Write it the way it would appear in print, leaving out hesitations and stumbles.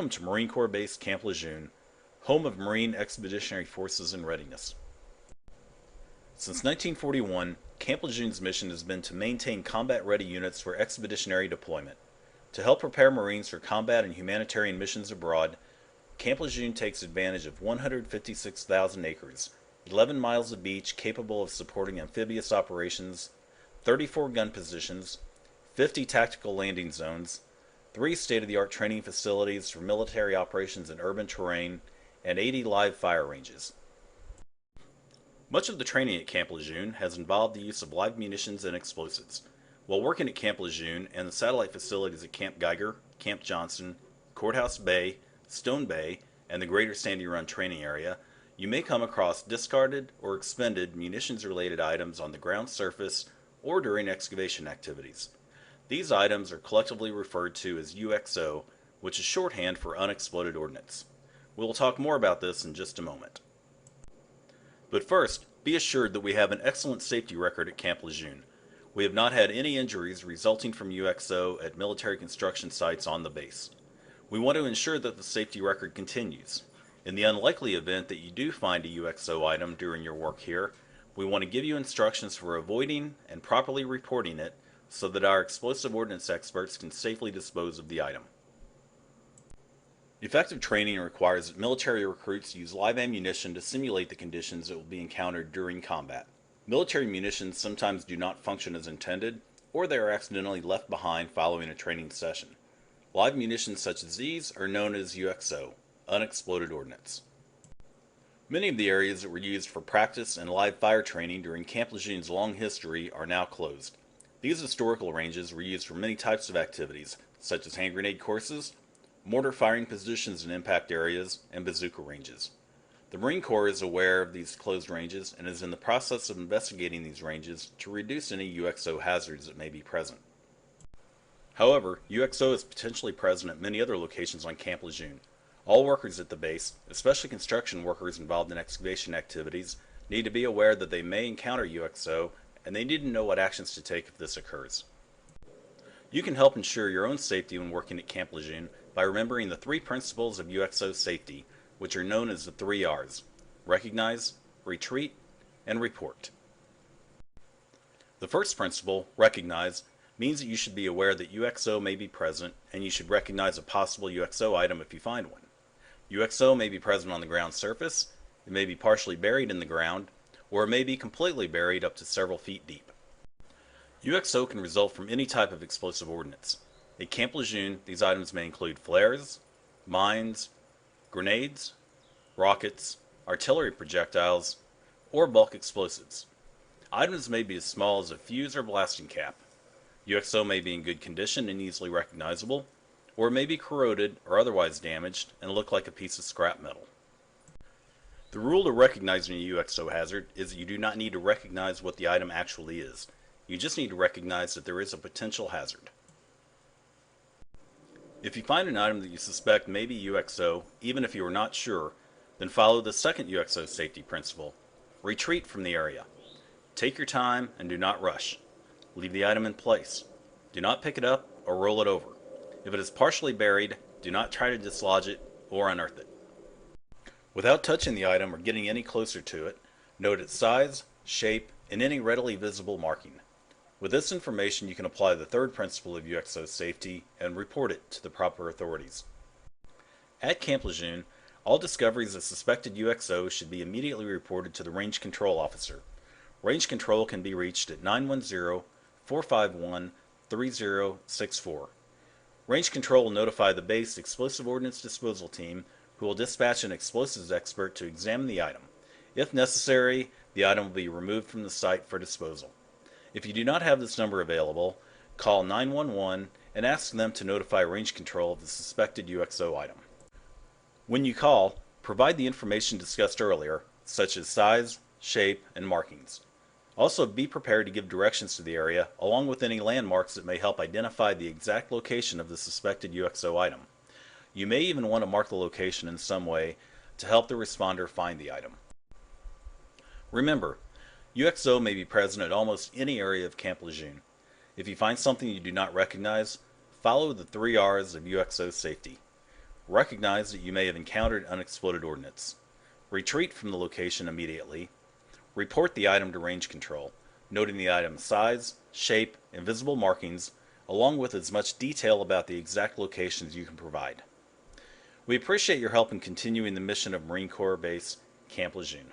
Welcome to Marine Corps Base Camp Lejeune, home of Marine Expeditionary Forces in Readiness. Since 1941, Camp Lejeune's mission has been to maintain combat-ready units for expeditionary deployment. To help prepare Marines for combat and humanitarian missions abroad, Camp Lejeune takes advantage of 156,000 acres, 11 miles of beach capable of supporting amphibious operations, 34 gun positions, 50 tactical landing zones, 3 state-of-the-art training facilities for military operations in urban terrain, and 80 live fire ranges. Much of the training at Camp Lejeune has involved the use of live munitions and explosives. While working at Camp Lejeune and the satellite facilities at Camp Geiger, Camp Johnson, Courthouse Bay, Stone Bay, and the Greater Sandy Run training area, you may come across discarded or expended munitions-related items on the ground surface or during excavation activities. These items are collectively referred to as UXO, which is shorthand for unexploded ordnance. We will talk more about this in just a moment. But first, be assured that we have an excellent safety record at Camp Lejeune. We have not had any injuries resulting from UXO at military construction sites on the base. We want to ensure that the safety record continues. In the unlikely event that you do find a UXO item during your work here, we want to give you instructions for avoiding and properly reporting it so that our explosive ordnance experts can safely dispose of the item. Effective training requires that military recruits use live ammunition to simulate the conditions that will be encountered during combat. Military munitions sometimes do not function as intended, or they are accidentally left behind following a training session. Live munitions such as these are known as UXO, unexploded ordnance. Many of the areas that were used for practice and live fire training during Camp Lejeune's long history are now closed. These historical ranges were used for many types of activities, such as hand grenade courses, mortar firing positions in impact areas, and bazooka ranges. The Marine Corps is aware of these closed ranges and is in the process of investigating these ranges to reduce any UXO hazards that may be present. However, UXO is potentially present at many other locations on Camp Lejeune. All workers at the base, especially construction workers involved in excavation activities, need to be aware that they may encounter UXO and they need to know what actions to take if this occurs. You can help ensure your own safety when working at Camp Lejeune by remembering the 3 principles of UXO safety, which are known as the 3 R's: recognize, retreat, and report. The first principle, recognize, means that you should be aware that UXO may be present and you should recognize a possible UXO item if you find one. UXO may be present on the ground surface, it may be partially buried in the ground, or it may be completely buried up to several feet deep. UXO can result from any type of explosive ordnance. At Camp Lejeune, these items may include flares, mines, grenades, rockets, artillery projectiles, or bulk explosives. Items may be as small as a fuse or blasting cap. UXO may be in good condition and easily recognizable, or it may be corroded or otherwise damaged and look like a piece of scrap metal. The rule to recognizing a UXO hazard is that you do not need to recognize what the item actually is. You just need to recognize that there is a potential hazard. If you find an item that you suspect may be UXO, even if you are not sure, then follow the second UXO safety principle: retreat from the area. Take your time and do not rush. Leave the item in place. Do not pick it up or roll it over. If it is partially buried, do not try to dislodge it or unearth it. Without touching the item or getting any closer to it, note its size, shape, and any readily visible marking. With this information, you can apply the third principle of UXO safety and report it to the proper authorities. At Camp Lejeune, all discoveries of suspected UXO should be immediately reported to the Range Control Officer. Range Control can be reached at 910-451-3064. Range Control will notify the base Explosive Ordnance Disposal Team, who will dispatch an explosives expert to examine the item. If necessary, the item will be removed from the site for disposal. If you do not have this number available, call 911 and ask them to notify Range Control of the suspected UXO item. When you call, provide the information discussed earlier, such as size, shape, and markings. Also, be prepared to give directions to the area, along with any landmarks that may help identify the exact location of the suspected UXO item. You may even want to mark the location in some way to help the responder find the item. Remember, UXO may be present at almost any area of Camp Lejeune. If you find something you do not recognize, follow the 3 R's of UXO safety. Recognize that you may have encountered unexploded ordnance. Retreat from the location immediately. Report the item to range control, noting the item's size, shape, and visible markings, along with as much detail about the exact locations you can provide. We appreciate your help in continuing the mission of Marine Corps Base Camp Lejeune.